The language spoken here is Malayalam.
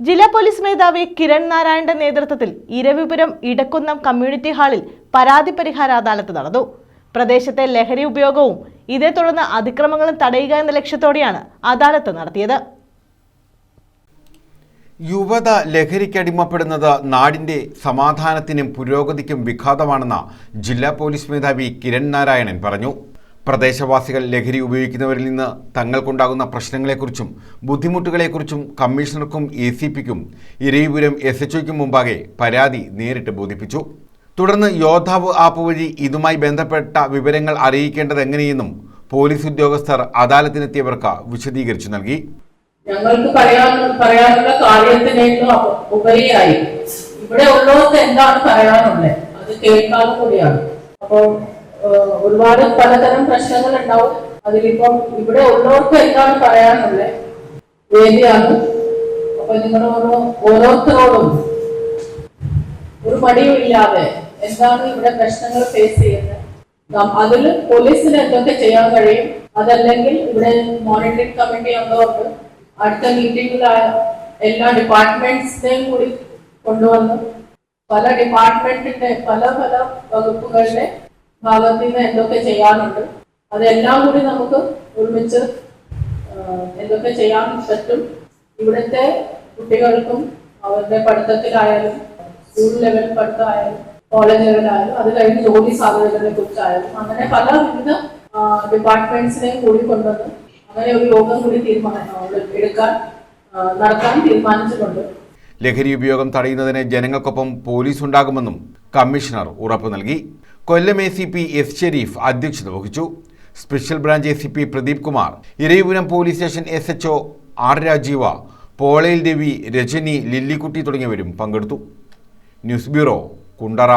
ജില്ലാ പോലീസ് മേധാവി കിരൺ നാരായണന്റെ നേതൃത്വത്തിൽ ഇരവിപുരം ഇടക്കുന്നം കമ്മ്യൂണിറ്റി ഹാളിൽ പരാതി പരിഹാര അദാലത്ത് നടന്നു. പ്രദേശത്തെ ലഹരി ഉപയോഗവും ഇതേ തുടർന്ന് അതിക്രമങ്ങളും തടയുക എന്ന ലക്ഷ്യത്തോടെയാണ് അദാലത്ത് നടത്തിയത്. യുവത ലഹരിക്കടിമപ്പെടുന്നത് നാടിന്റെ സമാധാനത്തിനും പുരോഗതിക്കും വിഘാതമാണെന്ന് ജില്ലാ പോലീസ് മേധാവി കിരൺ നാരായണൻ പറഞ്ഞു. പ്രദേശവാസികൾ ലഹരി ഉപയോഗിക്കുന്നവരിൽ നിന്ന് തങ്ങൾക്കുണ്ടാകുന്ന പ്രശ്നങ്ങളെക്കുറിച്ചും ബുദ്ധിമുട്ടുകളെക്കുറിച്ചും കമ്മീഷണർക്കും ACPക്കും ഇരവിപുരം SHOയ്ക്കും മുമ്പാകെ പരാതി നേരിട്ട് ബോധിപ്പിച്ചു. തുടർന്ന് യോദ്ധാവ് ആപ്പ് വഴി ഇതുമായി ബന്ധപ്പെട്ട വിവരങ്ങൾ അറിയിക്കേണ്ടത് എങ്ങനെയെന്നും പോലീസ് ഉദ്യോഗസ്ഥർ അദാലത്തിനെത്തിയവർക്ക് വിശദീകരിച്ചു നൽകി. ഞങ്ങൾക്ക് പറയാനുള്ള കാര്യത്തിനേക്കാൾ ഉപരിയായി ഇവിടെ ഉള്ളവർക്ക് എന്താണ് പറയാനുള്ളത് അത് കേൾക്കാനും കൂടിയാണ്. അപ്പോൾ ഒരുപാട് പലതരം പ്രശ്നങ്ങൾ ഉണ്ടാവും. അതിലിപ്പം ഇവിടെ ഉള്ളവർക്ക് എന്താണ് പറയാനുള്ളത് വേദിയാണ്. അപ്പൊ നിങ്ങൾ ഓരോരുത്തരോടും ഒരു മടിയും ഇല്ലാതെ എന്താണ് ഇവിടെ പ്രശ്നങ്ങൾ ഫേസ് ചെയ്യുന്നത്, അതിൽ പോലീസിന് എന്തൊക്കെ ചെയ്യാൻ കഴിയും, അതല്ലെങ്കിൽ ഇവിടെ മോണിറ്ററിംഗ് കമ്മിറ്റി അംഗമുണ്ട്. അടുത്ത മീറ്റിംഗിൽ എല്ലാ ഡിപ്പാർട്ട്മെന്റ്സിനെയും കൂടി കൊണ്ടുവന്ന് പല ഡിപ്പാർട്ട്മെന്റിന്റെ പല വകുപ്പുകളുടെ ഭാഗത്ത് നിന്ന് എന്തൊക്കെ ചെയ്യാനുണ്ട് അതെല്ലാം കൂടി നമുക്ക് ഒരുമിച്ച് എന്തൊക്കെ ചെയ്യാൻ പറ്റും. ഇവിടുത്തെ കുട്ടികൾക്കും അവരുടെ പഠിത്തത്തിലായാലും സ്കൂൾ ലെവൽ പഠിത്തമായാലും കോളേജുകളിലായാലും അത് കഴിഞ്ഞ് ജോലി സാധ്യതകളെ കുറിച്ചായാലും അങ്ങനെ പല വിവിധ ഡിപ്പാർട്ട്മെന്റ്സിനെയും കൂടി കൊണ്ടുവന്ന് അങ്ങനെ ഒരു യോഗം കൂടി നടത്താൻ തീരുമാനിച്ചിട്ടുണ്ട്. ലഹരി ഉപയോഗം തടയുന്നതിന് ജനങ്ങൾക്കൊപ്പം പോലീസ് ഉണ്ടാകുമെന്നും കമ്മീഷണർ ഉറപ്പു നൽകി. കൊല്ലം ACP S ഷെരീഫ് അധ്യക്ഷത വഹിച്ചു. Special branch ACP Pradeep Kumar, Eravipuram police station SHO R Rajeeva, പോളയിൽ രവി, രജനി, ലില്ലിക്കുട്ടി തുടങ്ങിയവരും പങ്കെടുത്തു. News bureau, Kundara.